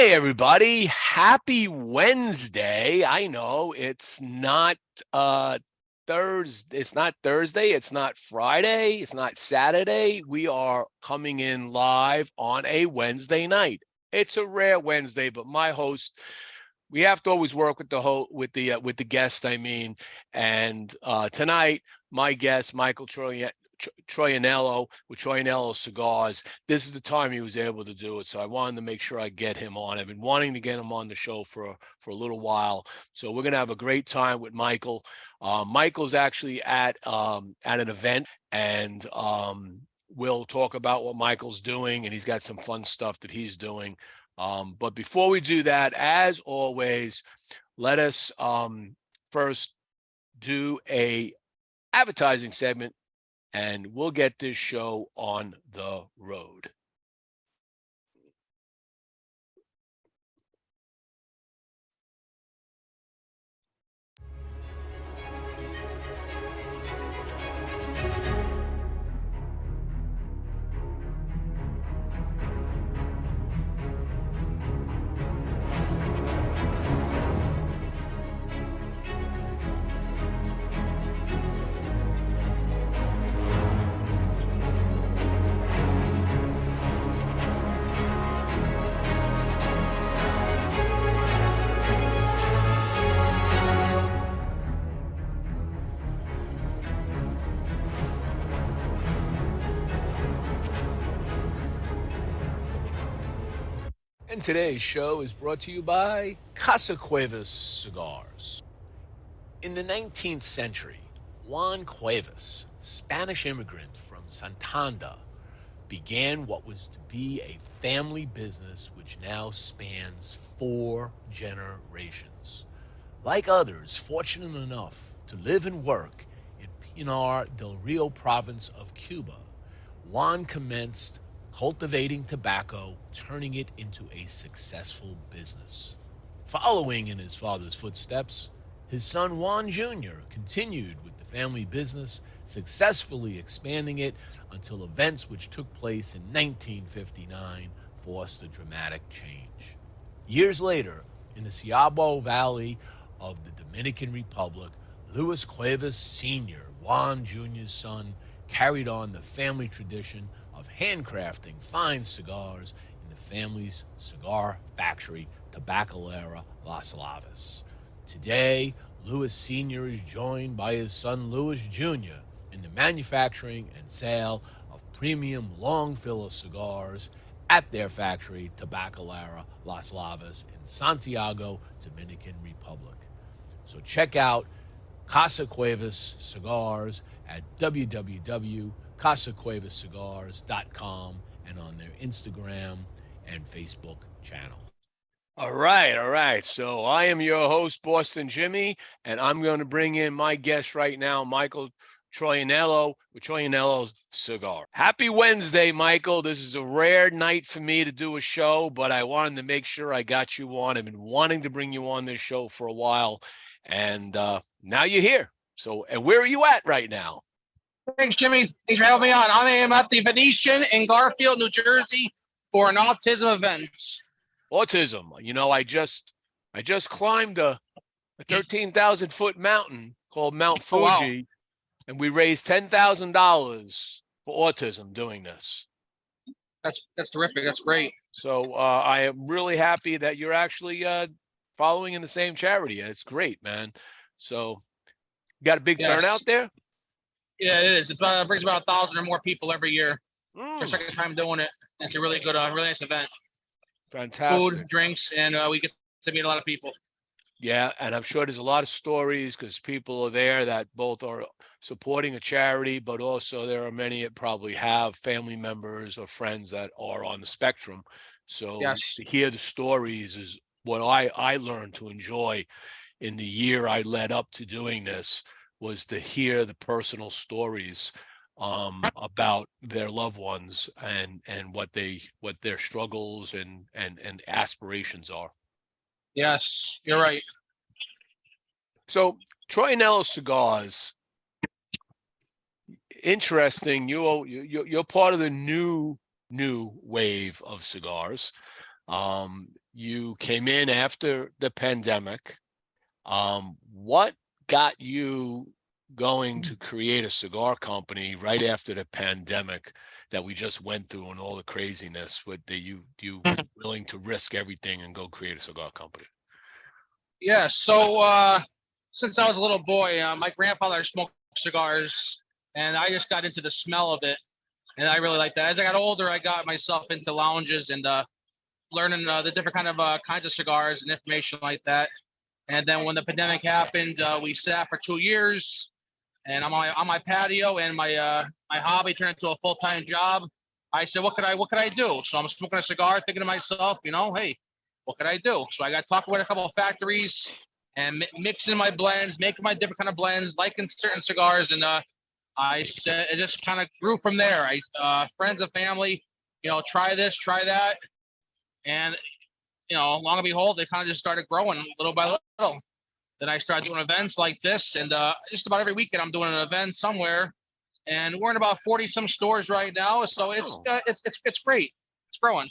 Hey, everybody. Happy Wednesday. I know it's not Thursday. It's not Thursday. It's not Friday. It's not Saturday. We are coming in live on a Wednesday night. It's a rare Wednesday, but my host, we have to always work with the guest, and tonight my guest, Michael Troianiello with Troianiello Cigars. This is the time he was able to do it, so I wanted to make sure I get him on. I've been wanting to get him on the show for a little while, so we're gonna have a great time with Michael. Michael's actually at an event, and we'll talk about what Michael's doing, and he's got some fun stuff that he's doing. But before we do that, as always, let us first do a advertising segment, and we'll get this show on the road. And today's show is brought to you by Casa Cuevas Cigars. In the 19th century, Juan Cuevas, Spanish immigrant from Santander, began what was to be a family business which now spans 4 generations. Like others fortunate enough to live and work in Pinar del Rio province of Cuba, Juan commenced cultivating tobacco, turning it into a successful business. Following in his father's footsteps, his son Juan Jr. continued with the family business, successfully expanding it until events which took place in 1959 forced a dramatic change. Years later, in the Ciabo Valley of the Dominican Republic, Luis Cuevas Sr., Juan Jr.'s son, carried on the family tradition of handcrafting fine cigars in the family's cigar factory, Tabacalera Las Lavas. Today, Luis Sr. is joined by his son Luis Jr. in the manufacturing and sale of premium long filler cigars at their factory, Tabacalera Las Lavas in Santiago, Dominican Republic. So check out Casa Cuevas Cigars at www.casacuevascigars.com and on their Instagram and Facebook channel. All right. So I am your host, Boston Jimmie, and I'm going to bring in my guest right now, Michael Troianiello with Troianiello Cigar. Happy Wednesday, Michael. This is a rare night for me to do a show, but I wanted to make sure I got you on. I've been wanting to bring you on this show for a while, and now you're here. So, and where are you at right now? Thanks, Jimmy. Thanks for having me on. I am at the Venetian in Garfield, New Jersey, for an autism event. Autism. You know, I just climbed a 13,000-foot mountain called Mount Fuji, wow. and we raised $10,000 for autism doing this. That's terrific. That's great. So I am really happy that you're actually following in the same charity. It's great, man. So got a big turnout there? Yeah, it is. It brings about 1,000 or more people every year. For a second time doing it. It's a really good, really nice event. Fantastic. Food, drinks, and we get to meet a lot of people. Yeah, and I'm sure there's a lot of stories because people are there that both are supporting a charity, but also there are many that probably have family members or friends that are on the spectrum. So to hear the stories is what I learned to enjoy in the year I led up to doing this, was to hear the personal stories about their loved ones and what their struggles and aspirations are. Yes, you're right. So Troianiello Cigars, interesting. You're part of the new wave of cigars. You came in after the pandemic. What got you going to create a cigar company right after the pandemic that we just went through and all the craziness? What you willing to risk everything and go create a cigar company? Yeah. So since I was a little boy, my grandfather smoked cigars, and I just got into the smell of it, and I really liked that. As I got older, I got myself into lounges and learning the different kinds of cigars and information like that. And then when the pandemic happened, we sat for 2 years, and on my patio, and my hobby turned into a full-time job. I said, what could I do? So I'm smoking a cigar, thinking to myself, hey, what could I do? So I got talking with a couple of factories and mixing my blends, making my different kind of blends, liking certain cigars, and I said it just kind of grew from there. Friends and family, try this, try that, and long and behold, they kind of just started growing little by little. Then I started doing events like this, and just about every weekend I'm doing an event somewhere. And we're in about 40 some stores right now, so it's great. It's growing.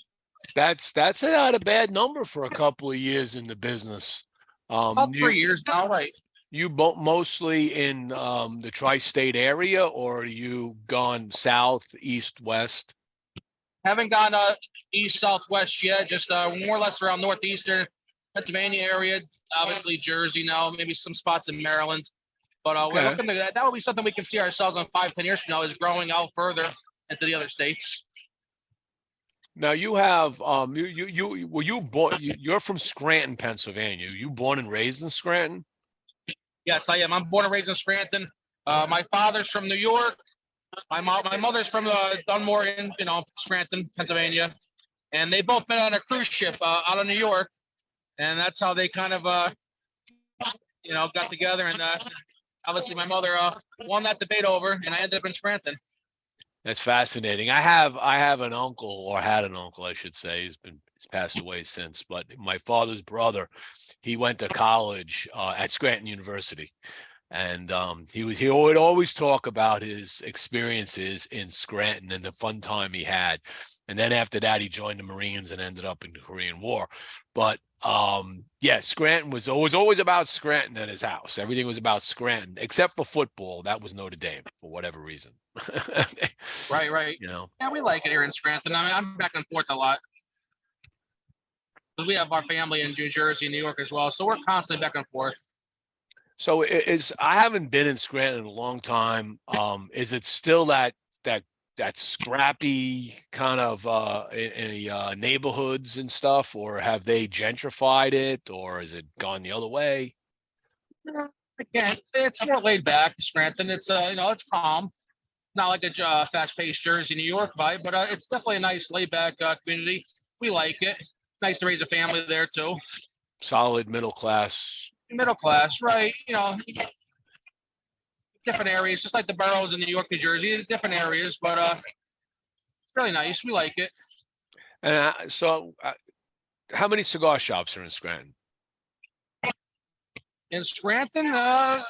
That's not a bad number for a couple of years in the business. About 3 years now, right? You mostly in the tri-state area, or are you gone south, east, west? Haven't gone east, southwest yet. Just more or less around northeastern Pennsylvania area. Obviously Jersey now, maybe some spots in Maryland. But we're looking to that. That would be something we can see ourselves on 5, 10 years from now, is growing out further into the other states. Now you have you're from Scranton, Pennsylvania. You born and raised in Scranton? Yes, I am. I'm born and raised in Scranton. My father's from New York. My mother's from Dunmore in Scranton, Pennsylvania, and they both met on a cruise ship out of New York, and that's how they kind of got together. And obviously my mother won that debate over, and I ended up in Scranton. That's fascinating. I have an uncle, or had an uncle, I should say. He's passed away since, but my father's brother, he went to college at Scranton University. And he would always talk about his experiences in Scranton and the fun time he had. And then after that, he joined the Marines and ended up in the Korean War. But yeah, Scranton was always about Scranton at his house. Everything was about Scranton, except for football. That was Notre Dame for whatever reason. Right. Yeah, we like it here in Scranton. I mean, I'm back and forth a lot. We have our family in New Jersey, New York as well, so we're constantly back and forth. So I haven't been in Scranton in a long time. Is it still that scrappy kind of neighborhoods and stuff, or have they gentrified it, or has it gone the other way? Again, it's more laid back, Scranton. It's it's calm. Not like a fast-paced Jersey, New York vibe, but it's definitely a nice laid-back community. We like it. Nice to raise a family there too. Solid middle class. Middle class, right? Different areas, just like the boroughs in New York, New Jersey, different areas, but it's really nice. We like it. And how many cigar shops are in Scranton? In Scranton, off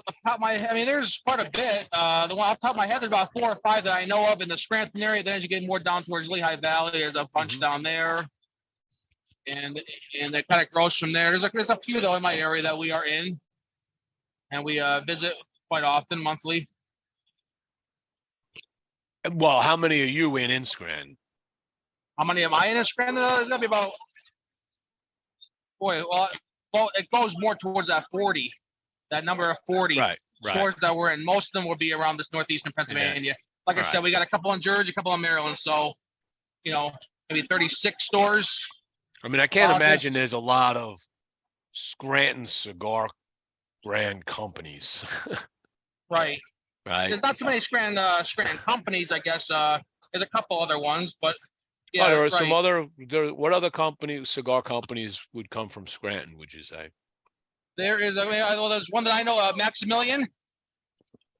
the top of my head, I mean, there's quite a bit. The one off the top of my head, there's about 4 or 5 that I know of in the Scranton area. Then as you get more down towards Lehigh Valley, there's a bunch down there, and it kind of grows from there. There's a few though in my area that we are in, and we visit quite often, monthly. Well, how many are you in Scranton? How many am I in Scranton? There's gonna be about, boy, well, it goes more towards that 40, that number of 40 stores that we're in. Most of them will be around this northeastern Pennsylvania. Like I said, we got a couple in Jersey, a couple in Maryland, so maybe 36 stores. I mean, I can't imagine there's a lot of Scranton cigar brand companies. Right. There's not too many Scranton companies, I guess. There's a couple other ones, but yeah. There are some other. What other cigar companies would come from Scranton, would you say? There is. I mean, there's one that I know, Maximilian.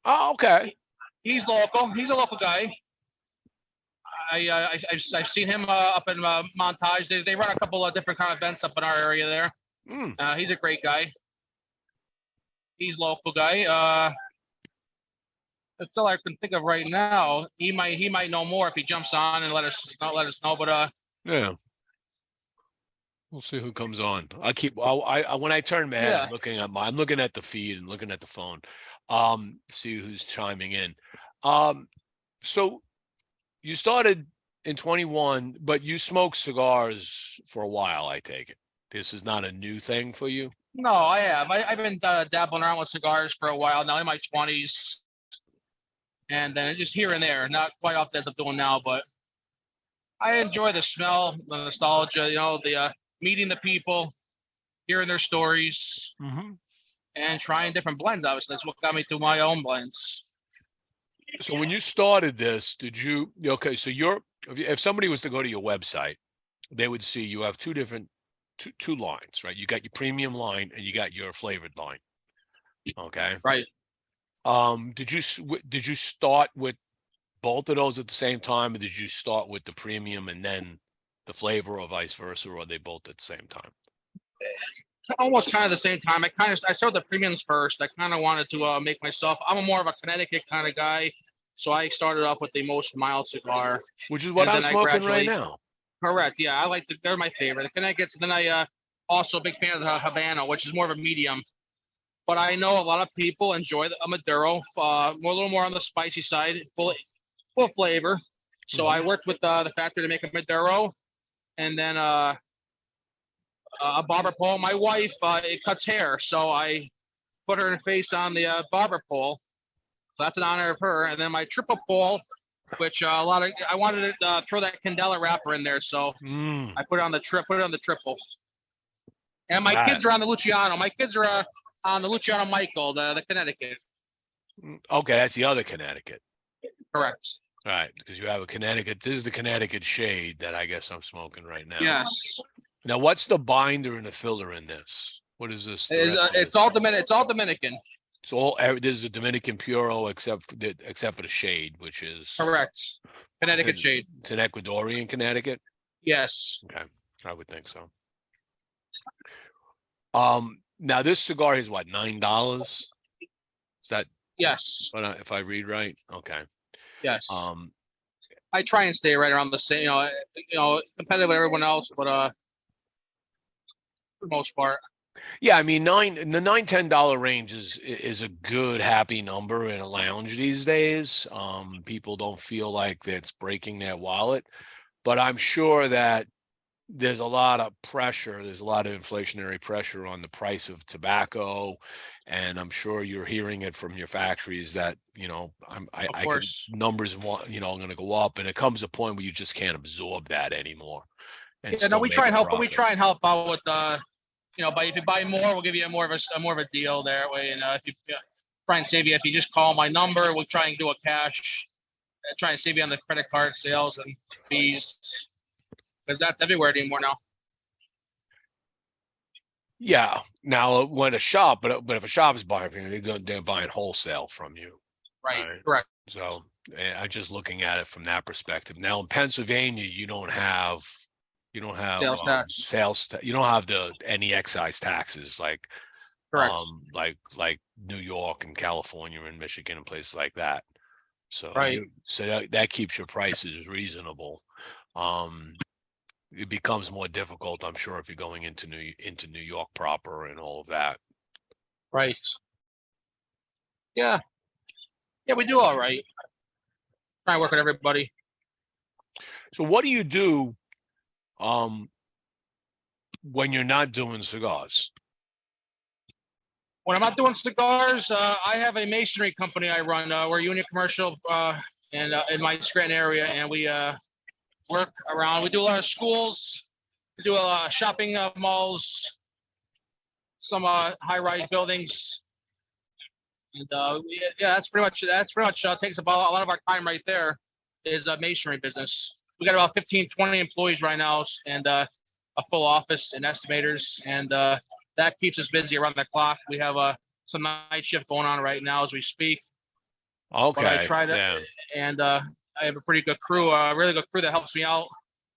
Oh, okay. He's local. He's a local guy. I've seen him up in Montage. They run a couple of different kind of events up in our area there. He's a great guy. He's a local guy. That's all I can think of right now. He might know more if he jumps on and let us know. But yeah. We'll see who comes on. When I turn my head, Yeah. I'm looking at the feed and looking at the phone. See who's chiming in. So you started in 21, but you smoked cigars for a while, I take it. This is not a new thing for you. No, I have. I've been dabbling around with cigars for a while now, in my 20s, and then just here and there, not quite often as I'm doing now, but I enjoy the smell, the nostalgia, the meeting the people, hearing their stories, Mm-hmm. and trying different blends. Obviously, that's what got me to my own blends. So when you started this, okay, so if somebody was to go to your website, they would see you have two lines, right? You got your premium line and you got your flavored line. Okay. Right. Did you start with both of those at the same time, or did you start with the premium and then the flavor, or vice versa, or are they both at the same time? Almost kind of the same time. I started the premiums first. I kind of wanted to make myself. I'm a more of a Connecticut kind of guy, so I started off with the most mild cigar, Which is what and I'm then I smoking right gradually. now. Correct. Yeah, they're my favorite. The Connecticut's. And then I also a big fan of the Habano, which is more of a medium. But I know a lot of people enjoy the Maduro, a little more on the spicy side, full flavor. So I Mhm. worked with the factory to make a Maduro, and then a barber pole. My wife it cuts hair, so I put her face on the barber pole. So that's an honor of her. And then my triple pole, which I wanted to throw that Candela wrapper in there, so Mm, I put it on the triple. And my that. kids are on the Luciano. My kids are on the Luciano Michael, the Connecticut. Okay, that's the other Connecticut. Correct. Right, because you have a Connecticut. This is the Connecticut shade that I guess I'm smoking right now. Yes. Now, what's the binder and the filler in this? What is this? The rest of It's this? all It's all Dominican. It's all. This is a Dominican Puro, except for the shade, which is Correct. Connecticut it's shade. an Ecuadorian Connecticut. Yes. Okay, I would think so. Now this cigar is what, $9? Is that Yes. if I read right? Okay. Yes. Um, I try and stay right around the same, competitive with everyone else, but for the most part. yeah, I mean the $9-10 range is a good happy number in a lounge these days. People don't feel like that's breaking their wallet, but I'm sure that there's a lot of pressure. There's a lot of inflationary pressure on the price of tobacco, and I'm sure you're hearing it from your factories that Of I can course. numbers want going to go up, and it comes a point where you just can't absorb that anymore and Yeah, no, still make a we profit. try and help out with if you buy more, we'll give you more of a deal that way. And if you try and save you, if you just call my number, we'll try and do a cash, try and save you on the credit card sales and fees because that's everywhere anymore now. Yeah. Now, when a shop, but if a shop is buying from you, they're buying wholesale from you, Right. right? Correct. So I'm just looking at it from that perspective. Now in Pennsylvania, you don't have Sales tax. you don't have any excise taxes Correct. like New York and California and Michigan and places like that. So Right. that keeps your prices reasonable. It becomes more difficult, I'm sure, if you're going into New York proper and all of that. Right. Yeah. Yeah, we do all right. Try and work with everybody. So what do you do um, when you're not doing cigars? When I'm not doing cigars, I have a masonry company I run. We're a union commercial in my Scranton area, and we work around. We do a lot of schools. We do a lot of shopping malls, some high-rise buildings, and yeah, that's pretty much takes about a lot of our time right there. Is a masonry business. We got about 15, 20 employees right now, and a full office and estimators, and that keeps us busy around the clock. We have some night shift going on right now as we speak, but I Okay, try to, yeah. and I have a pretty good crew, a really good crew that helps me out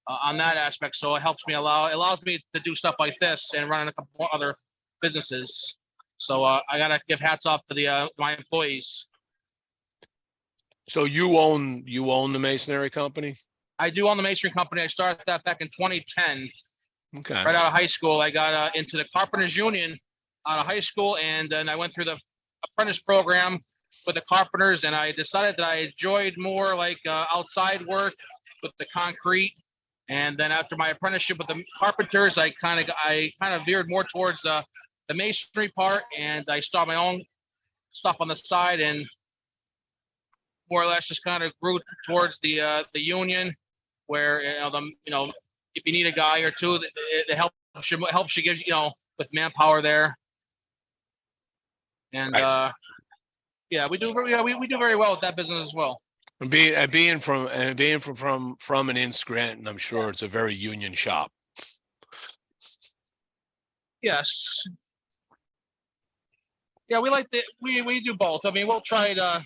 on that aspect. So it allows me to do stuff like this and run a couple more other businesses. So I gotta give hats off to the my employees. So you own the masonry company? I do own the masonry company. I started that back in 2010, Okay. Right out of high school, I got into the Carpenters Union out of high school, and then I went through the apprentice program with the carpenters, and I decided that I enjoyed more like outside work with the concrete. And then after my apprenticeship with the carpenters, I kind of veered more towards the masonry part, and I started my own stuff on the side, and more or less just kind of grew towards the union, where if you need a guy or two, it helps you give with manpower there, and Right. yeah, we do very well with that business as well. And being from and in Scranton, I'm sure it's a very union shop. Yes. Yeah, we do both. I mean, we'll try to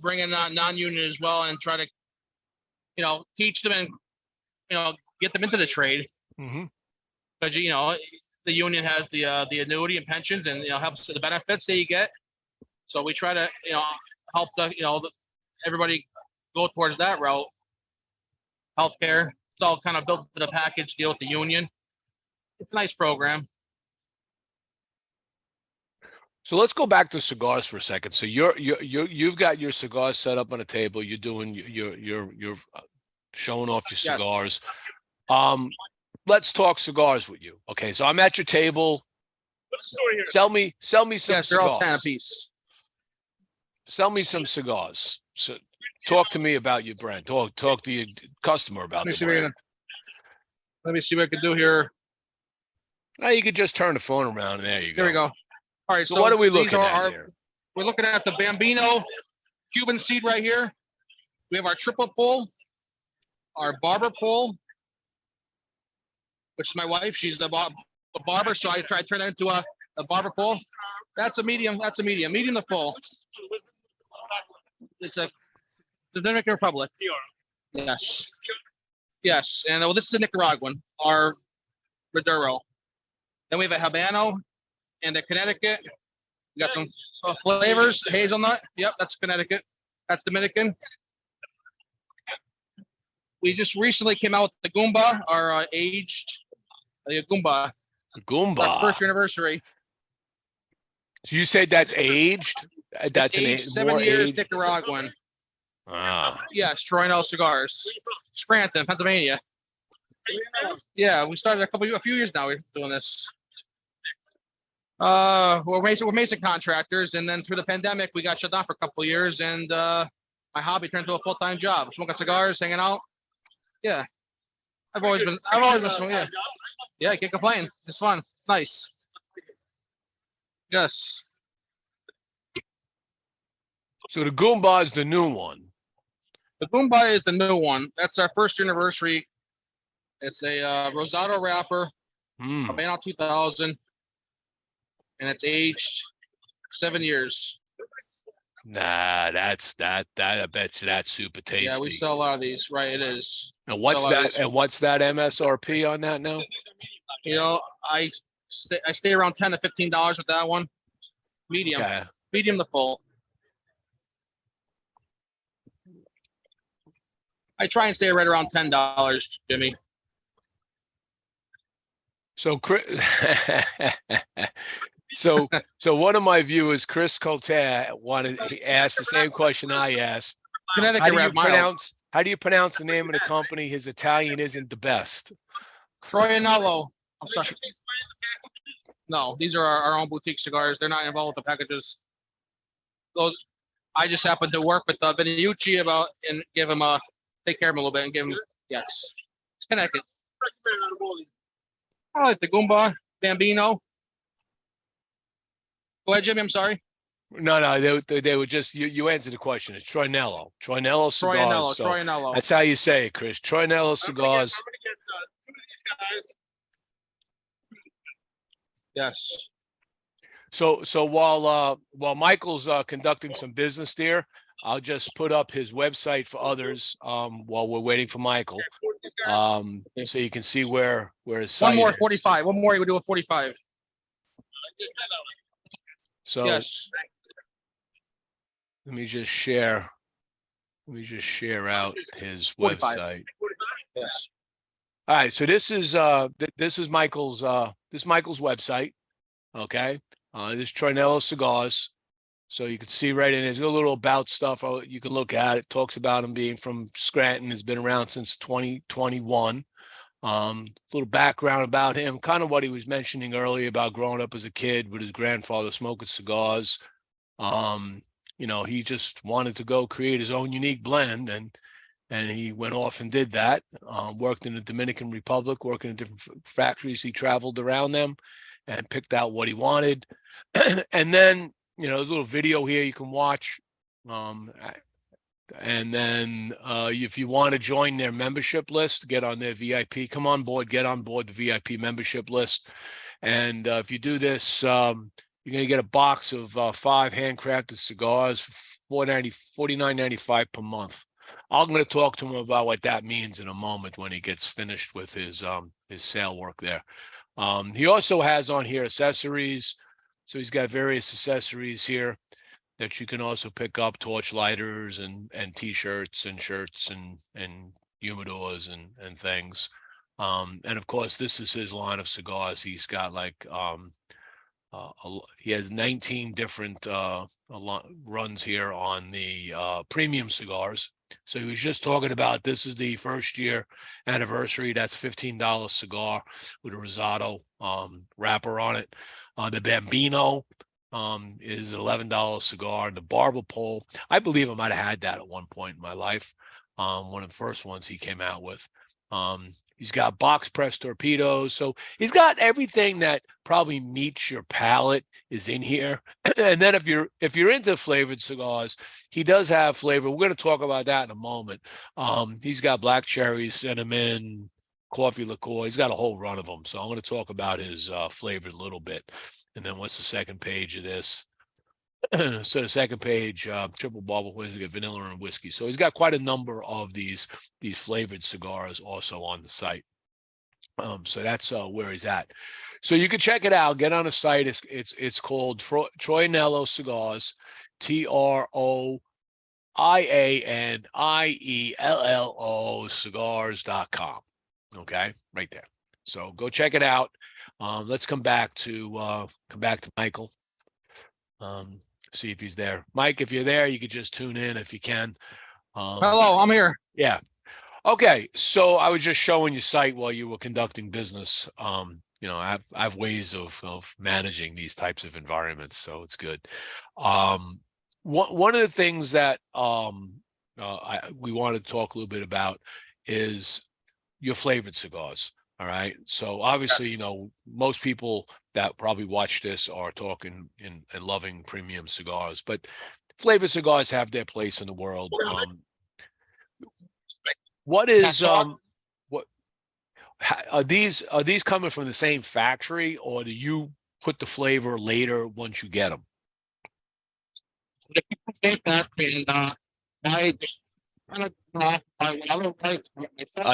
bring in non-union as well, and try to teach them and get them into the trade. Mm-hmm. Because the union has the annuity and pensions, and helps the benefits that you get. So we try to help everybody go towards that route. Healthcare, it's all kind of built to the package deal with the union. It's a nice program. So let's go back to cigars for a second. So you've got your cigars set up on a table. You're doing you're showing off your cigars. Yes. Let's talk cigars with you. Okay, so I'm at your table. What's the story here? Sell me some cigars. They're all 10 apiece. Sell me some cigars. So talk to me about your brand. Talk to your customer about the brand. Let me see what I can do here. Now you could just turn the phone around, and there you go. There we go. All right, so what are we looking at here? We're looking at the Bambino Cuban seed right here. We have our triple pull, our barber pull, which is my wife. She's a barber, so I try to turn that into a barber pull. That's a medium. That's a medium. Medium to full. It's the Dominican Republic. Yes. Yes, and this is the Nicaraguan, our Maduro. Then we have a Habano and a Connecticut. We got some flavors. Hazelnut. Yep, that's Connecticut. That's Dominican. We just recently came out with the Goomba, our aged Goomba. Goomba. Our first anniversary. So you say that's aged? That's aged 7 years aged? Nicaraguan. Ah. Yes, Troianiello Cigars. Scranton, Pennsylvania. Yeah, we started a few years now. We're doing this. We're mason contractors, and then through the pandemic, we got shut down for a couple of years, and my hobby turned into a full-time job. Smoking cigars, hanging out. Yeah, I've always been smoking. Yeah, yeah, can't complain. It's fun, nice. Yes. So the Goomba is the new one. The Goomba is the new one. That's our first anniversary. It's a Rosado wrapper, Habano 2000, and it's aged 7 years. Nah, that's that. I bet you that's super tasty. Yeah, we sell a lot of these. Right, it is. And what's that? And what's that MSRP on that now? I stay around $10 to $15 with that one. Medium, okay. Medium to full. I try and stay right around $10, Jimmy. So, so one of my viewers, Chris Colter, he asked the same question I asked. How do you pronounce the name of the company? His Italian isn't the best. Troianiello. I'm sorry. No, these are our own boutique cigars. They're not involved with the packages. Those, I just happen to work with Benucci and give him take care of him a little bit and give him, yes. It's Connecticut. I like the Goomba, Bambino. Go ahead, Jimmy, I'm sorry. No, they were just, you answered the question. It's Troianiello. Troianiello Cigars. Troianiello. That's how you say it, Chris. Troianiello Cigars. Yes. So while Michael's conducting some business there, I'll just put up his website for others while we're waiting for Michael, so you can see where his site is. 45. One more, you would do a 45. So yes. Let me just share out his 45. Website. Yes. All right, so this is Michael's website. Okay, this is Troianiello Cigars. So you can see right in there's a little about stuff you can look at. It talks about him being from Scranton, has been around since 2021. Little background about him, kind of what he was mentioning earlier about growing up as a kid with his grandfather smoking cigars. He just wanted to go create his own unique blend, and he went off and did that. Worked in the Dominican Republic, working in different factories. He traveled around them and picked out what he wanted. And then, there's a little video here you can watch. And then if you want to join their membership list, get on their VIP, come on board, get on board the VIP membership list. And if you do this, you're going to get a box of 5 handcrafted cigars for $49.95 per month. I'm going to talk to him about what that means in a moment when he gets finished with his sale work there. He also has on here accessories. So he's got various accessories here that you can also pick up, torch lighters and T-shirts and shirts and humidors and things. And of course, this is his line of cigars. He's got he has 19 different runs here on the premium cigars. So he was just talking about this is the first year anniversary. That's $15 cigar with a Rosado wrapper on it. The Bambino is an $11 cigar. And the Barber Pole, I believe I might have had that at one point in my life. One of the first ones he came out with. He's got box press torpedoes. So he's got everything that probably meets your palate is in here. And then if you're into flavored cigars, he does have flavor. We're going to talk about that in a moment. He's got black cherry, cinnamon, coffee liqueur. He's got a whole run of them. So I'm going to talk about his flavors a little bit. And then what's the second page of this? So the second page, triple bubble whiskey, vanilla and whiskey. So he's got quite a number of these flavored cigars also on the site. So that's where he's at. So you can check it out. Get on the site. It's called Troianiello Cigars, TROIANIELLO cigars.com. Okay, right there. So go check it out. Let's come back to Michael. See if he's there. Mike, if you're there, you could just tune in if you can. Hello, I'm here. Yeah. Okay. So I was just showing you site while you were conducting business. I have ways of managing these types of environments, so it's good. One of the things that we wanted to talk a little bit about is your flavored cigars. All right. So obviously, most people that probably watch this are talking and loving premium cigars, but flavored cigars have their place in the world. What is what are these coming from the same factory, or do you put the flavor later once you get them?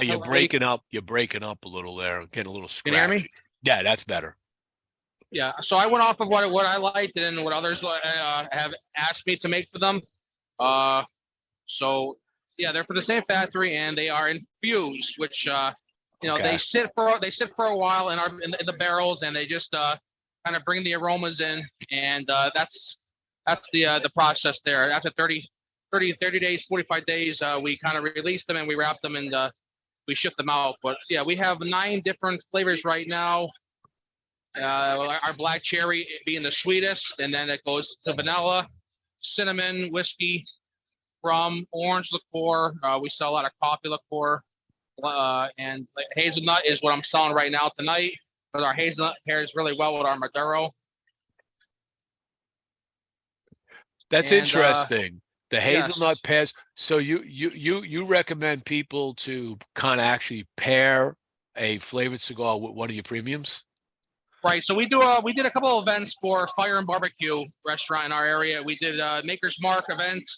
You're breaking up. You're breaking up a little there. Getting a little scratchy. Can you hear me? Yeah, that's better. Yeah. So I went off of what I liked and what others have asked me to make for them. So yeah, they're for the same factory and they are infused, which okay. they sit for a while in the barrels, and they just kind of bring the aromas in, and that's the process there. After 30 days, 45 days, we kind of release them and we wrap them and we ship them out. But yeah, we have 9 different flavors right now. Our black cherry being the sweetest, and then it goes to vanilla, cinnamon, whiskey, rum, orange liqueur. We sell a lot of coffee liqueur, and hazelnut is what I'm selling right now tonight. Because our hazelnut pairs really well with our Maduro. That's interesting. The hazelnut pairs. So you recommend people to kind of actually pair a flavored cigar with one of your premiums? Right. So we did a couple of events for Fire and Barbecue restaurant in our area. We did a Maker's Mark event,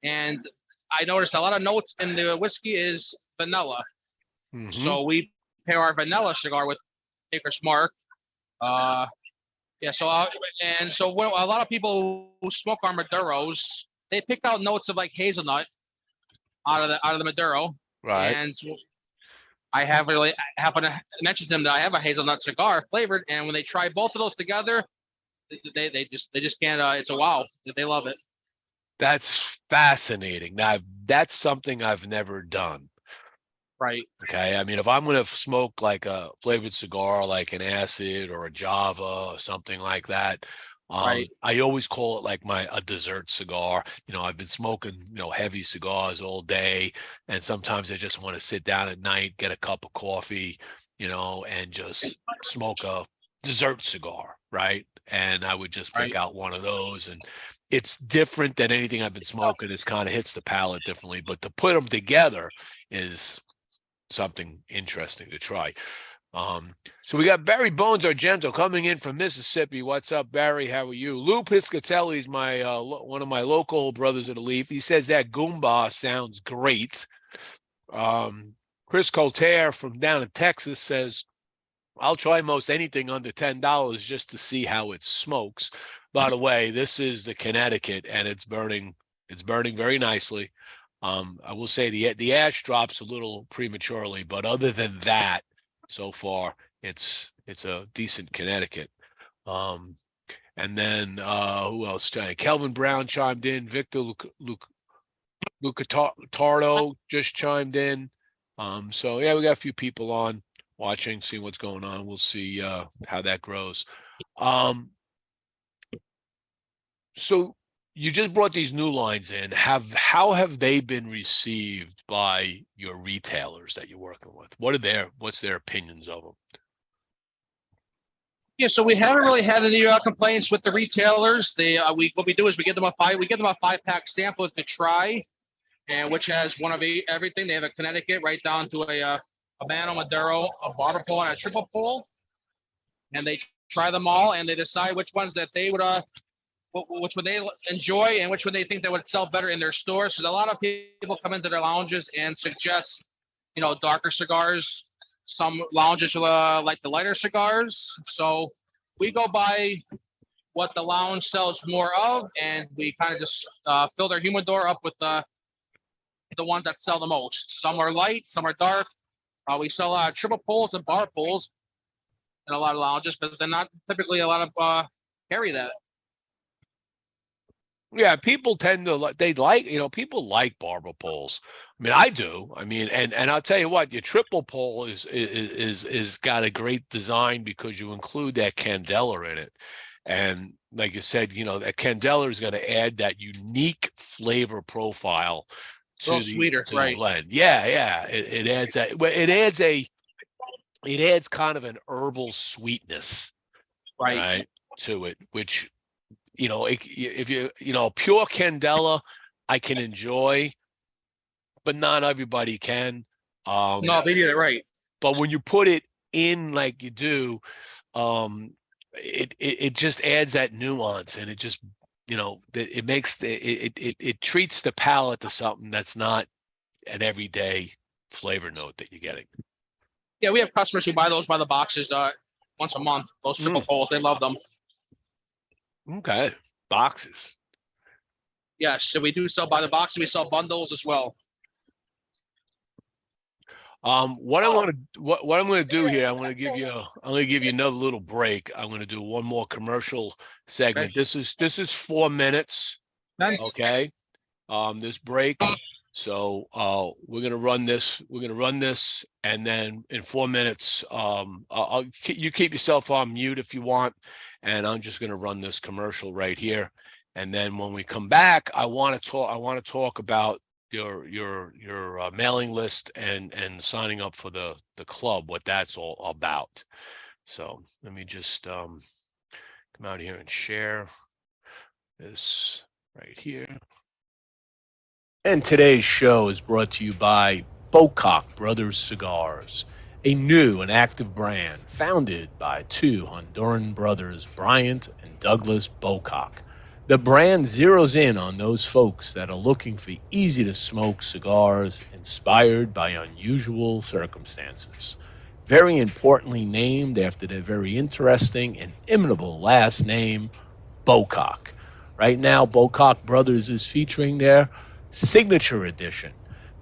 and I noticed a lot of notes in the whiskey is vanilla. Mm-hmm. So we pair our vanilla cigar with Maker's Mark. So a lot of people who smoke our Maduros, they pick out notes of like hazelnut out of the Maduro. Right. And I happen to mention to them that I have a hazelnut cigar flavored, and when they try both of those together, they just can't. It's a wow. They love it. That's fascinating. Now, that's something I've never done. Right. Okay. I mean, if I'm going to smoke like a flavored cigar, like an acid or a Java or something like that, Right. I always call it like a dessert cigar. I've been smoking, heavy cigars all day, and sometimes I just want to sit down at night, get a cup of coffee, and just smoke a dessert cigar, right? And I would just pick Right. out one of those, and it's different than anything I've been smoking. It's kind of hits the palate differently, but to put them together is something interesting to try. So we got Barry Bones Argento coming in from Mississippi. What's up, Barry? How are you? Lou Piscatelli is my one of my local brothers of the Leaf. He says that Goomba sounds great. Chris Colter from down in Texas says, I'll try most anything under $10 just to see how it smokes. By the way, this is the Connecticut, and it's burning very nicely. I will say the ash drops a little prematurely, but other than that, so far it's a decent Connecticut. And then who else? Kelvin Brown chimed in. Victor Lucatardo just chimed in. So yeah, we got a few people on watching, seeing what's going on. We'll see how that grows. So you just brought these new lines in. How have they been received by your retailers that you're working with? What's their opinions of them? Yeah, so we haven't really had any complaints with the retailers. What we do is we give them a 5-pack sample to try, and which has one of everything. They have a Connecticut right down to a Habano Maduro, a barber pole, and a triple pole, and they try them all, and they decide which ones that they would which would they enjoy and which would they think they would sell better in their stores. So a lot of people come into their lounges and suggest, darker cigars. Some lounges like the lighter cigars. So we go by what the lounge sells more of, and we kind of just fill their humidor up with the ones that sell the most. Some are light, some are dark. We sell triple poles and bar poles in a lot of lounges, but they're not typically a lot of carry that. Yeah, people tend to people like barber poles. I mean, I do. I mean, and I'll tell you what, your triple pole is got a great design because you include that candela in it. And like you said, that candela is going to add that unique flavor profile to sweeter, right? The blend. Yeah. It adds that. Well, it adds kind of an herbal sweetness, right to it, which if pure candela, I can enjoy, but not everybody can. No, they did it right. But when you put it in like you do, it just adds that nuance, and it just it makes it treats the palate to something that's not an everyday flavor note that you're getting. Yeah, we have customers who buy those by the boxes once a month. Those triple poles, they love them. Okay, boxes. Yes, so we do sell by the box. We sell bundles as well. What I'm going to do here, I'm going to give you another little break. I'm going to do one more commercial segment. Okay. This is 4 minutes. Okay. This break. So we're going to run this. We're going to run this, and then in 4 minutes, you keep yourself on mute if you want, and I'm just going to run this commercial right here. And then when we come back, I want to talk about your mailing list and signing up for the club, what that's all about. So let me just come out here and share this right here. And today's show is brought to you by Bocock Brothers Cigars, a new and active brand founded by two Honduran brothers, Bryant and Douglas Bocock. The brand zeroes in on those folks that are looking for easy-to-smoke cigars inspired by unusual circumstances. Very importantly named after their very interesting and imitable last name, Bocock. Right now, Bocock Brothers is featuring their Signature Edition,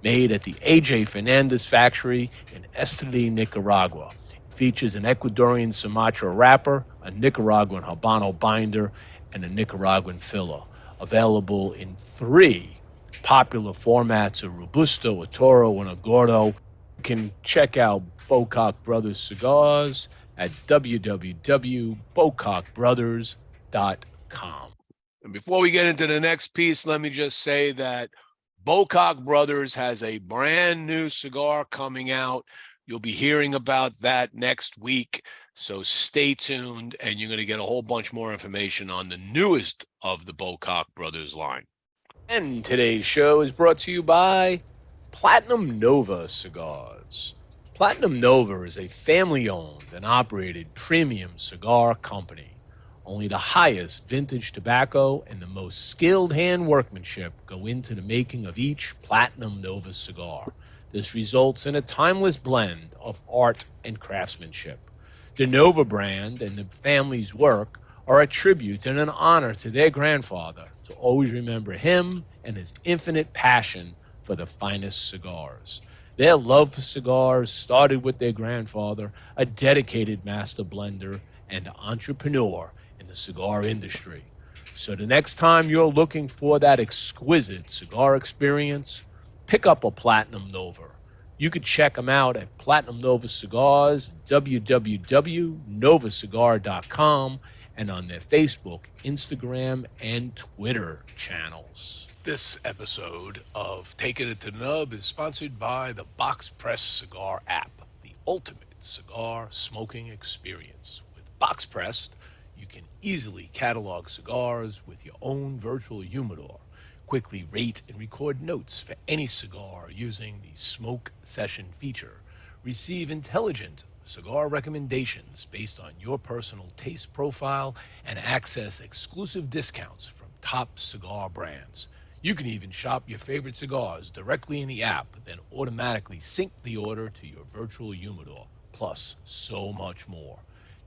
Made at the AJ Fernandez factory in Esteli, Nicaragua. It features an Ecuadorian Sumatra wrapper, a Nicaraguan Habano binder, and a Nicaraguan filler. Available in 3 popular formats, a Robusto, a Toro, and a Gordo. You can check out Bocock Brothers Cigars at www.bocockbrothers.com. And before we get into the next piece, let me just say that Bocock Brothers has a brand new cigar coming out. You'll be hearing about that next week. So stay tuned, and you're going to get a whole bunch more information on the newest of the Bocock Brothers line. And today's show is brought to you by Platinum Nova Cigars. Platinum Nova is a family-owned and operated premium cigar company. Only the highest vintage tobacco and the most skilled hand workmanship go into the making of each Platinum Nova cigar. This results in a timeless blend of art and craftsmanship. The Nova brand and the family's work are a tribute and an honor to their grandfather to always remember him and his infinite passion for the finest cigars. Their love for cigars started with their grandfather, a dedicated master blender and entrepreneur in the cigar industry. So the next time you're looking for that exquisite cigar experience, pick up a Platinum Nova. You can check them out at Platinum Nova Cigars, www.novacigar.com, and on their Facebook, Instagram, and Twitter channels. This episode of Taking It to the Nub is sponsored by the Box Press Cigar app, the ultimate cigar smoking experience. With Box Press, you can easily catalog cigars with your own virtual humidor, quickly rate and record notes for any cigar using the Smoke Session feature, receive intelligent cigar recommendations based on your personal taste profile, and access exclusive discounts from top cigar brands. You can even shop your favorite cigars directly in the app, then automatically sync the order to your virtual humidor, plus so much more.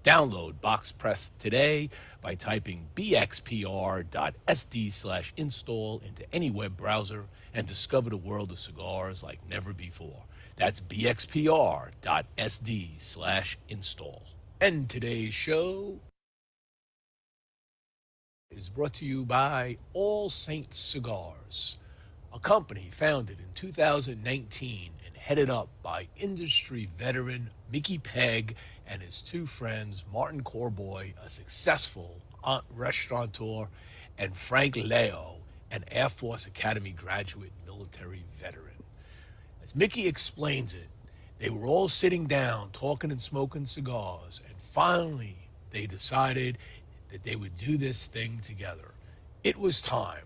Download Box Press today by typing bxpr.sd/install into any web browser and discover the world of cigars like never before. That's bxpr.sd/install. And today's show is brought to you by All Saints Cigars, a company founded in 2019 and headed up by industry veteran Mickey Pegg and his 2 friends, Martin Corboy, a successful restaurateur, and Frank Leo, an Air Force Academy graduate military veteran. As Mickey explains it, they were all sitting down, talking and smoking cigars, and finally they decided that they would do this thing together. It was time.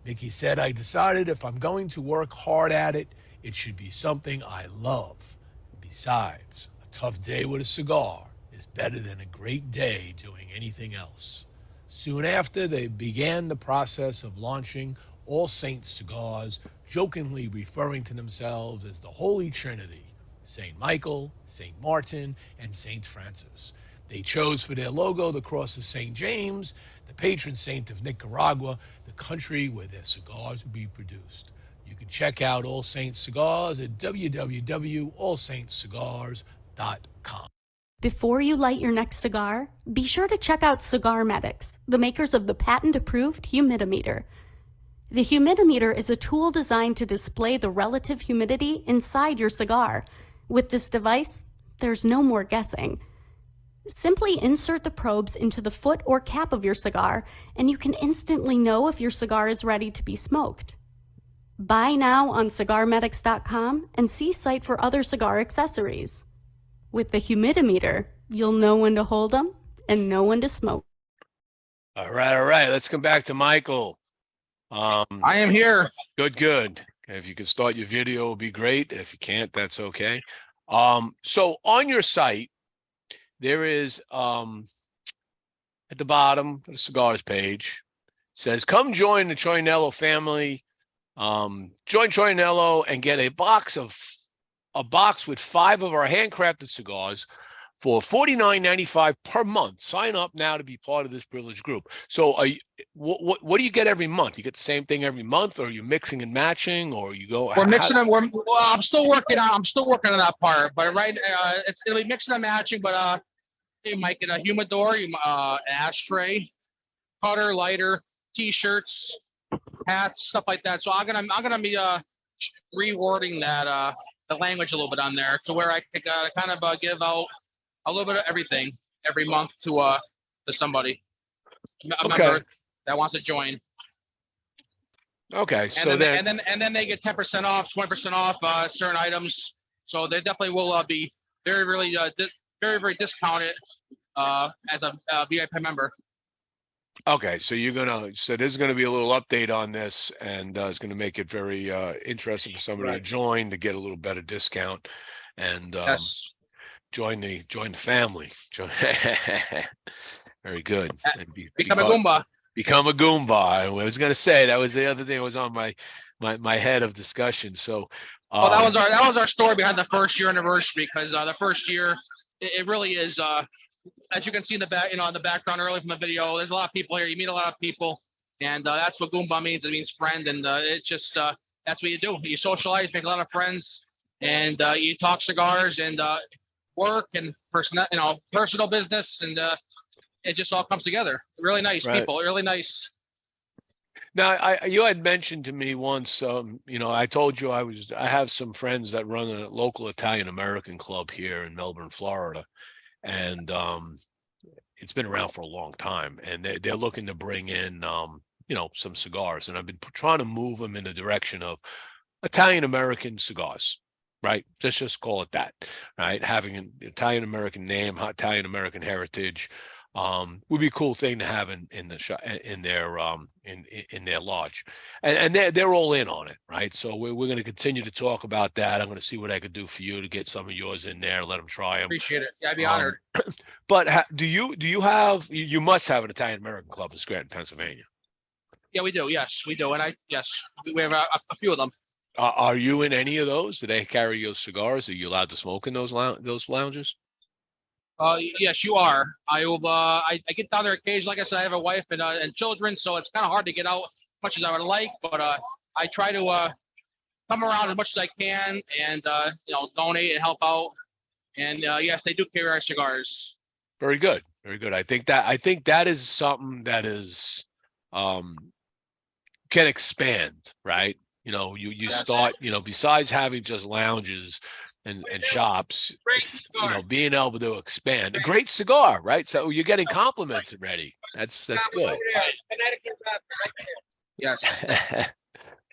Mickey said, I decided if I'm going to work hard at it, it should be something I love. Besides, a tough day with a cigar is better than a great day doing anything else. Soon after, they began the process of launching All Saints Cigars, jokingly referring to themselves as the Holy Trinity, St. Michael, St. Martin, and St. Francis. They chose for their logo the cross of St. James, the patron saint of Nicaragua, the country where their cigars would be produced. You can check out All Saints Cigars at www.allsaintscigars.com. Before you light your next cigar, be sure to check out Cigar Medics, the makers of the patent-approved humidimeter. The humidimeter is a tool designed to display the relative humidity inside your cigar. With this device, there's no more guessing. Simply insert the probes into the foot or cap of your cigar, and you can instantly know if your cigar is ready to be smoked. Buy now on cigarmedics.com and see site for other cigar accessories. With the humidimeter, you'll know when to hold them and know when to smoke. All right. Let's come back to Michael. I am here. Good. If you can start your video, it would be great. If you can't, that's okay. So on your site, there is at the bottom of the cigars page, says, come join the Troianiello family. Join Troianiello and get a box with 5 of our handcrafted cigars for $49.95 per month. Sign up now to be part of this privileged group. So what do you get every month? You get the same thing every month, or are you mixing and matching, or you go? We're mixing them. Well, I'm still working on that part, but it'll be mixing and matching. But you might get a humidor, an ashtray, cutter, lighter, t-shirts, hats, stuff like that. So I'm gonna be rewording that the language a little bit on there to where I could kind of give out a little bit of everything every month to somebody, a member that wants to join. Okay, so and then they get 10% off, 20% off certain items. So they definitely will be very very discounted as a VIP member. Okay, so there's gonna be a little update on this, and it's gonna make it very interesting for somebody to join to get a little better discount, and Yes. join the family. Very good. Become a Goomba. Become a Goomba. I was going to say that was the other thing that was on my head of discussion. So, that was our story behind the first year anniversary, because the first year it really is. As you can see in the back, in the background early from the video, there's a lot of people here. You meet a lot of people, and that's what Goomba means. It means friend, and it's just that's what you do. You socialize, make a lot of friends, and you talk cigars and work and personal business, and it just all comes together. Really nice people, really nice. Now, you had mentioned to me once, I told you I have some friends that run a local Italian American club here in Melbourne, Florida, and it's been around for a long time, and they're looking to bring in some cigars, and I've been trying to move them in the direction of Italian American cigars. Right, just call it that. Right, having an Italian American name, Italian American heritage, would be a cool thing to have in their lodge, and they're all in on it, right? So we're going to continue to talk about that. I'm going to see what I could do for you to get some of yours in there, let them try them. Appreciate it. Yeah, I'd be honored. But do you must have an Italian American club in Scranton, Pennsylvania? Yeah, we do. Yes, we do, and we have a few of them. Are you in any of those? Do they carry your cigars? Are you allowed to smoke in those lounges? Yes, you are. I will. I get down there occasionally. Like I said, I have a wife and children, so it's kind of hard to get out as much as I would like. But I try to come around as much as I can, and donate and help out. And yes, they do carry our cigars. Very good, very good. I think that is something that is can expand, right? You start, besides having just lounges and shops, being able to expand. A great cigar, right? So you're getting compliments already. That's good. Yes.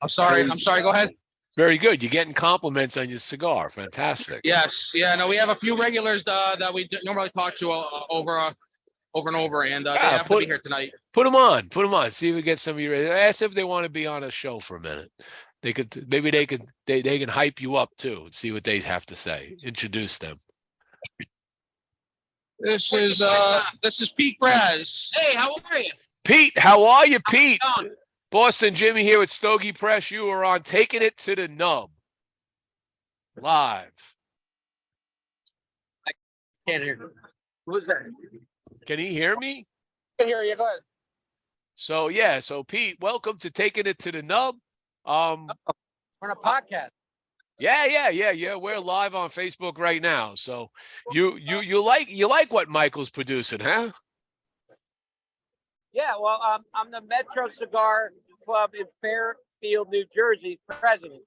I'm sorry. Go ahead. Very good. You're getting compliments on your cigar. Fantastic. Yes. Yeah. No, we have a few regulars that we normally talk to over and over, and they have to be here tonight. Put them on. See if we get some of your. Ask if they want to be on a show for a minute. They can hype you up too and see what they have to say. Introduce them. This is Pete Braz. Hey, how are you? Pete, how are you, Pete? Boston Jimmie here with Stogie Press. You are on Taking It to the Nub. Live. I can't hear you. Who's that? Can he hear me? I can hear you. Go ahead. So Pete, welcome to Taking It to the Nub. We're on a podcast. Yeah. We're live on Facebook right now. So you like what Michael's producing, huh? Yeah, well, I'm the Metro Cigar Club in Fairfield, New Jersey president.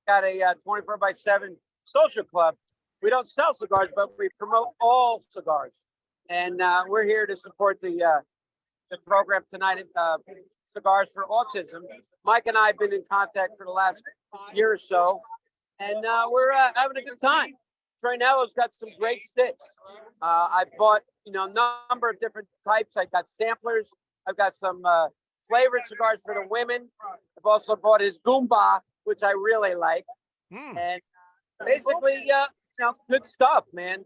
Got a 24/7 social club. We don't sell cigars, but we promote all cigars. And we're here to support the program tonight at Cigars for Autism. Mike and I have been in contact for the last year or so, and we're having a good time. Troianiello's got some great sticks. I bought, a number of different types. I got samplers. I've got some flavored cigars for the women. I've also bought his Goomba, which I really like. And basically, good stuff, man.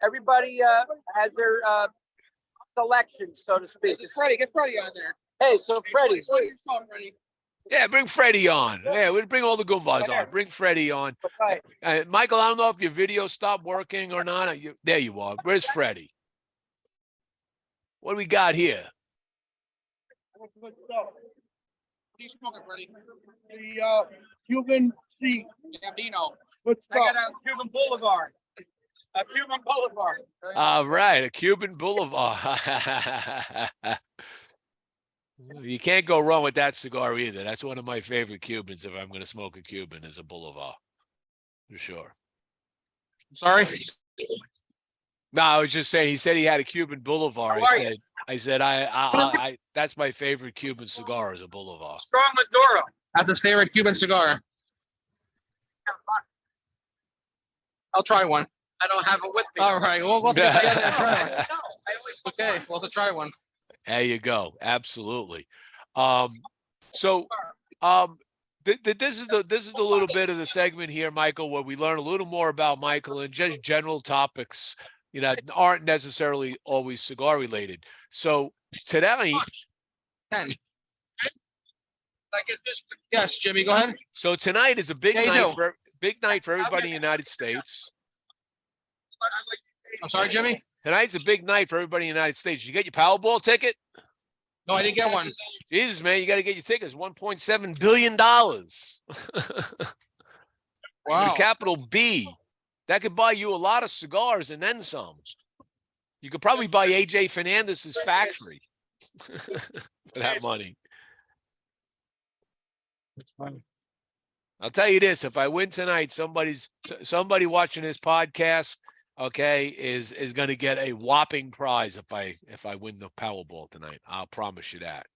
Everybody has their selection, so to speak. This is Freddie. Get Freddie on there. Hey, so Freddie. Freddie. Yeah, bring Freddie on. Yeah, we'll bring all the Goombas on. Bring Freddie on. Right. Michael, I don't know if your video stopped working or not. There you are. Where's Freddie? What do we got here? Good stuff. What are you smoking, Freddie? The Cuban C. Gambino. Good I got stuff. a Cuban Boulevard. A Cuban Boulevard. All right, a Cuban Boulevard. You can't go wrong with that cigar either. That's one of my favorite Cubans. If I'm going to smoke a Cuban, is a Boulevard, for sure. Sorry. No, I was just saying. He said he had a Cuban Boulevard. I said, I that's my favorite Cuban cigar, is a Boulevard. Strong Maduro. That's his favorite Cuban cigar. I'll try one. I don't have it with me. All right. We'll get together and try one. Okay. We'll have to try one. There you go. Absolutely. So this is the little bit of the segment here, Michael, where we learn a little more about Michael and just general topics, aren't necessarily always cigar related. So tonight, 10. Yes, Jimmy, go ahead. so tonight is a big Yeah, you night do. big night for everybody in the United States. I'm sorry, Jimmy. Tonight's a big night for everybody in the United States. Did you get your Powerball ticket? No, I didn't get one. Jesus, man, you got to get your tickets. $1.7 billion. Wow. With a capital B. That could buy you a lot of cigars and then some. You could probably buy AJ Fernandez's factory for that money. I'll tell you this: if I win tonight, somebody watching this podcast, okay, is going to get a whopping prize if I win the Powerball tonight. I'll promise you that.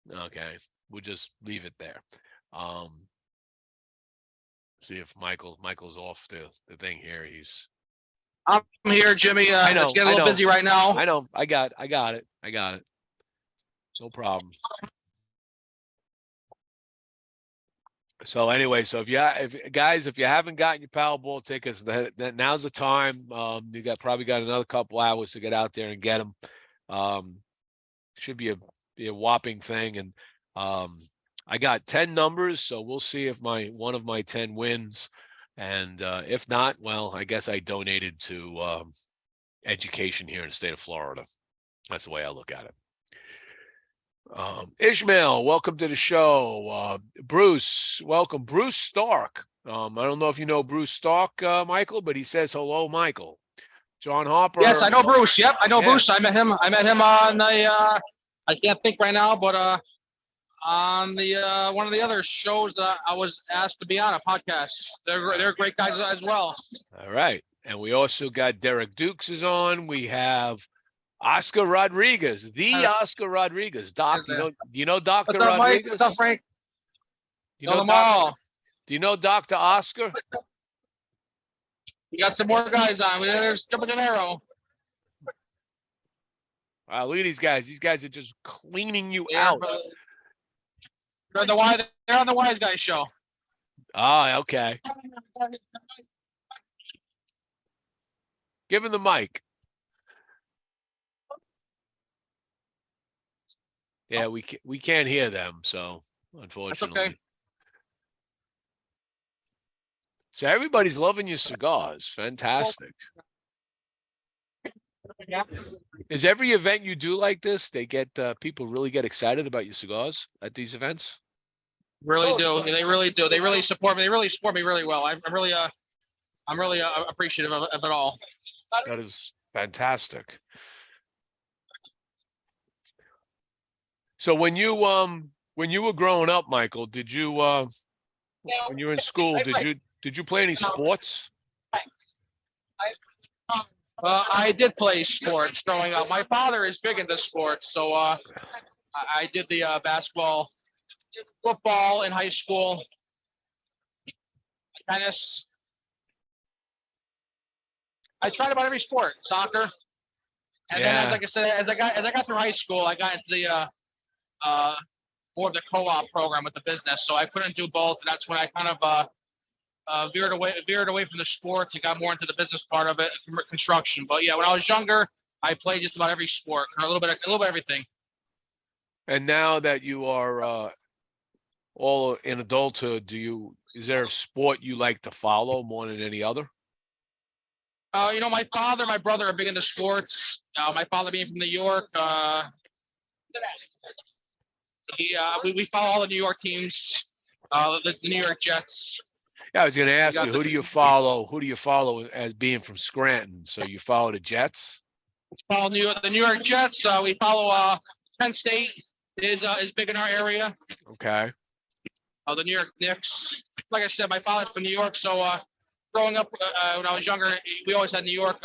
Okay, we'll just leave it there. See if Michael's off the thing here. I'm here, Jimmy. I know, It's getting a little busy right now. I know. I got it. No problem. So anyway, so if you haven't gotten your Powerball tickets, then now's the time. You probably got another couple hours to get out there and get them. Should be a whopping thing, and I got 10 numbers, so we'll see if one of my 10 wins, and if not, well, I guess I donated to education here in the state of Florida. That's the way I look at it. Ishmael, welcome to the show. Bruce, welcome. Bruce Stark. I don't know if you know Bruce Stark, Michael, but he says hello, Michael. John Harper. Yes, I know Bruce. Yep, I know Bruce. I met him on the I can't think right now, but on the one of the other shows that I was asked to be on, a podcast. They're great guys as well. All right. And we also got Derek Dukes is on. We have Oscar Rodriguez, the Oscar Rodriguez. Doc, you know Dr. What's up, Rodriguez? Mike? What's up, Frank? You know them all. Do you know Dr. Oscar? We got some more guys on. There's Jumping an Arrow. Wow, look at these guys. These guys are just cleaning you out. They're on the Wise Guys show. Oh, okay. Give him the mic. Yeah, we can't hear them, so unfortunately. That's okay. So everybody's loving your cigars. Fantastic. Is every event you do like this, they get people really get excited about your cigars at these events? Really do. They really do. They really support me. They really support me really well. I'm really appreciative of it all. That is fantastic. So when you were growing up, Michael, did you when you were in school, did you play any sports? I did play sports growing up. My father is big into sports, so I did the basketball, football in high school, tennis. I tried about every sport, soccer, and then as I got through high school, I got into the more of the co-op program with the business. So I couldn't do both, and that's when I kind of veered away from the sports and got more into the business part of it, construction. But yeah, when I was younger, I played just about every sport, or a little bit of everything. And now that you are all in adulthood, is there a sport you like to follow more than any other? My father, my brother are big into sports. My father being from New York, we follow all the New York teams, the New York Jets. Yeah, I was going to ask got you, the- who do you follow? Who do you follow as being from Scranton? So you follow the Jets? Follow the New York Jets. We follow Penn State is big in our area. Okay. The New York Knicks. Like I said, my father's from New York, so growing up when I was younger, we always had New York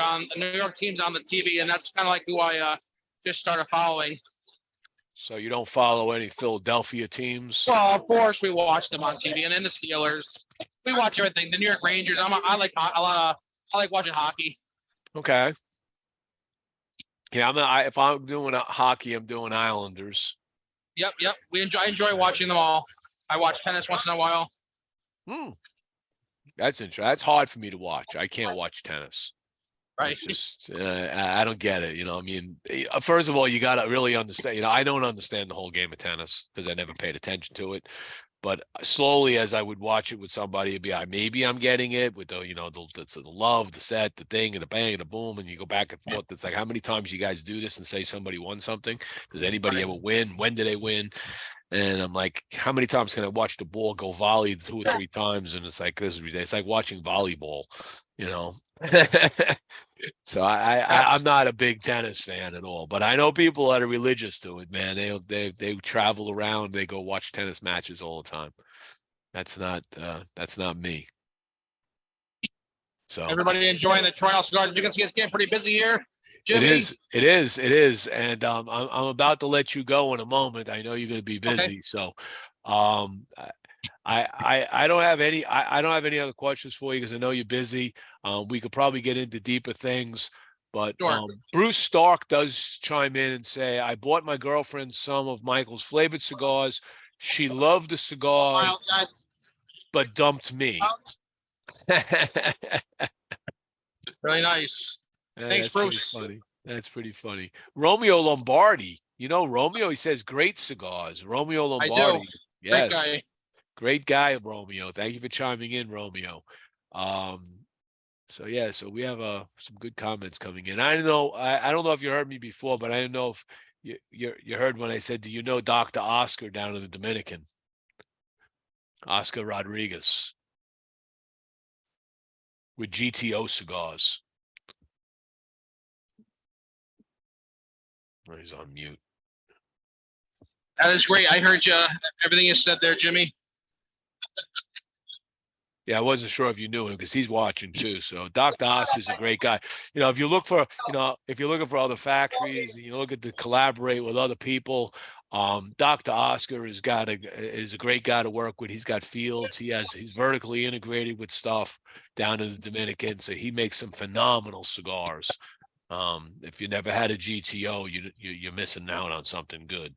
teams on the TV, and that's kind of like who I just started following. So you don't follow any Philadelphia teams? Well, of course, we watch them on TV, and then the Steelers. We watch everything. The New York Rangers. I like a lot of. I like watching hockey. Okay. Yeah, if I'm doing hockey, I'm doing Islanders. Yep. I enjoy watching them all. I watch tennis once in a while. That's interesting. That's hard for me to watch. I can't watch tennis. Right. It's just I don't get it. I mean, first of all, you got to really understand. I don't understand the whole game of tennis because I never paid attention to it. But slowly, as I would watch it with somebody, it'd be maybe I'm getting it with the love, the set, the thing, and the bang, and the boom, and you go back and forth. It's like, how many times you guys do this and say somebody won something? Does anybody ever win? When do they win? And I'm like, how many times can I watch the ball go volley 2 or 3 times? And it's like, it's like watching volleyball, So I'm not a big tennis fan at all, but I know people that are religious to it, man. They travel around, they go watch tennis matches all the time. That's not me. So everybody enjoying the Troianiello Cigars. You can see it's getting pretty busy here. Jimmie. It is, and I'm about to let you go in a moment. I know you're going to be busy, okay. So I don't have any other questions for you because I know you're busy. We could probably get into deeper things, but sure. Bruce Stark does chime in and say, I bought my girlfriend some of Michael's flavored cigars. She loved the cigar, but dumped me. Really nice. Thanks, Bruce. That's pretty funny. Romeo Lombardi. Romeo, he says great cigars. Romeo Lombardi. I do. Yes. Great guy, Romeo. Thank you for chiming in, Romeo. So we have some good comments coming in. I don't know if you heard me before, but I don't know if you heard when I said, do you know Dr. Oscar down in the Dominican? Oscar Rodriguez with GTO cigars. Oh, he's on mute. That is great. I heard you. Everything you said there, Jimmie. Yeah, I wasn't sure if you knew him because he's watching too. So Dr. Oscar's a great guy. If you're looking for other factories, look at collaborate with other people. Dr. Oscar is a great guy to work with. He's got fields. He's vertically integrated with stuff down in the Dominican. So he makes some phenomenal cigars. If you never had a GTO, you're missing out on something good.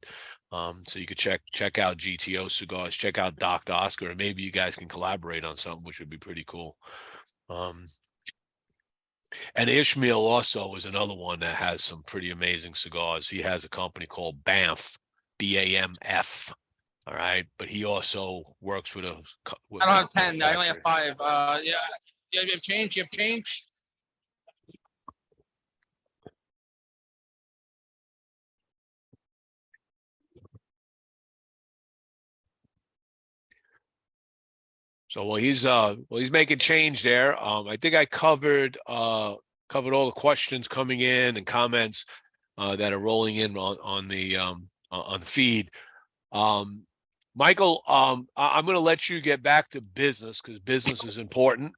So you could check out GTO cigars, check out Dr. Oscar, and maybe you guys can collaborate on something, which would be pretty cool. And Ishmael also is another one that has some pretty amazing cigars. He has a company called BAMF, BAMF. All right, but he also works with I don't have 10. I only have 5. Yeah, you have change. You have change. So he's making change there. I think I covered all the questions coming in and comments that are rolling in on the feed. Michael, I'm going to let you get back to business because business is important.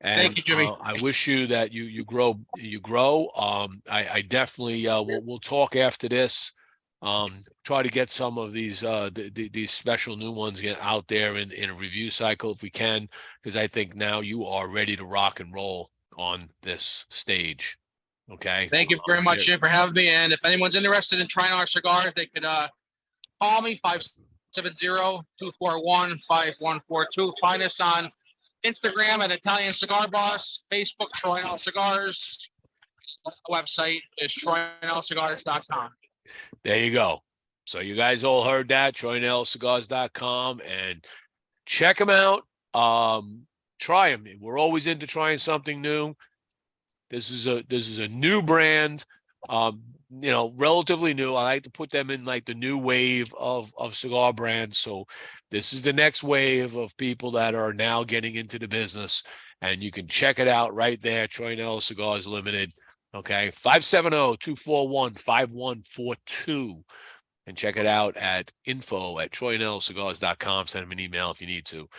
And thank you, Jimmie. I wish you that you grow. I definitely we'll talk after this. Try to get some of these special new ones out there in a review cycle if we can, because I think now you are ready to rock and roll on this stage. Okay. Thank you very much, Jim, for having me. And if anyone's interested in trying our cigars, they could call me 570-241-5142. Find us on Instagram at Italian Cigar Boss, Facebook Troianiello Cigars. Website is troianiellocigars.com. There you go. So you guys all heard that, Troianiellocigars.com, and check them out. Try them. We're always into trying something new. This is a new brand, relatively new. I like to put them in like the new wave of cigar brands. So this is the next wave of people that are now getting into the business, and you can check it out right there, Troianiello Cigars Limited. Okay, 570-241-5142. And check it out at info@troianiellocigars.com. Send them an email if you need to.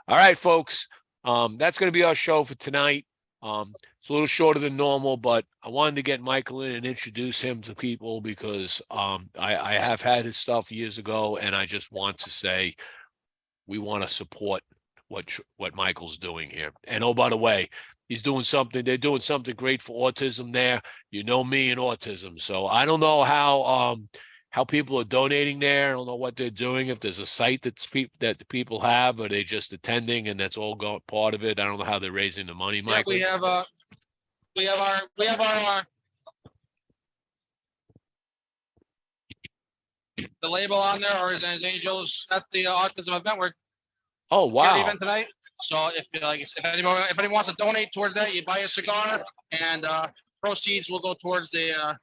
All right, folks. That's going to be our show for tonight. It's a little shorter than normal, but I wanted to get Michael in and introduce him to people because I have had his stuff years ago, and I just want to say we want to support what Michael's doing here. And oh, by the way, he's doing something. They're doing something great for autism there. You know me and autism, so I don't know how people are donating there. I don't know what they're doing. If there's a site that the people have, or they just attending, and that's all part of it. I don't know how they're raising the money, Michael. Yeah, we have our the label on there, or his Angels at the autism event. Oh, wow. Event tonight. So if anyone wants to donate towards that, you buy a cigar, and proceeds will go towards the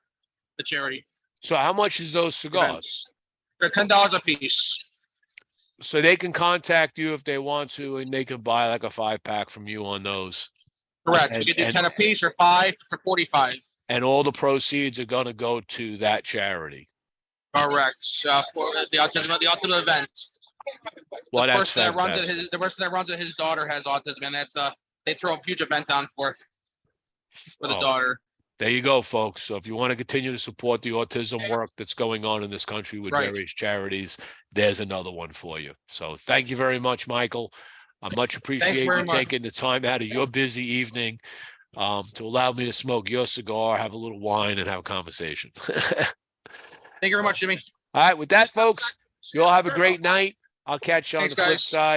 charity. So how much is those cigars? They're $10 a piece. So they can contact you if they want to, and they can buy like a 5-pack from you on those. Correct. We can do 10 a piece or 5 for $45. And all the proceeds are going to go to that charity. Correct. For the autism event. Well, that's fantastic. The person that runs it, his daughter has autism, and that's they throw a huge event on for the daughter. There you go, folks. So if you want to continue to support the autism work that's going on in this country with various charities, there's another one for you. So thank you very much, Michael. I much appreciate you taking the time out of your busy evening to allow me to smoke your cigar, have a little wine, and have a conversation. Thank you very much, Jimmy. All right, with that, folks, you all have a great night. I'll catch you on the flip side.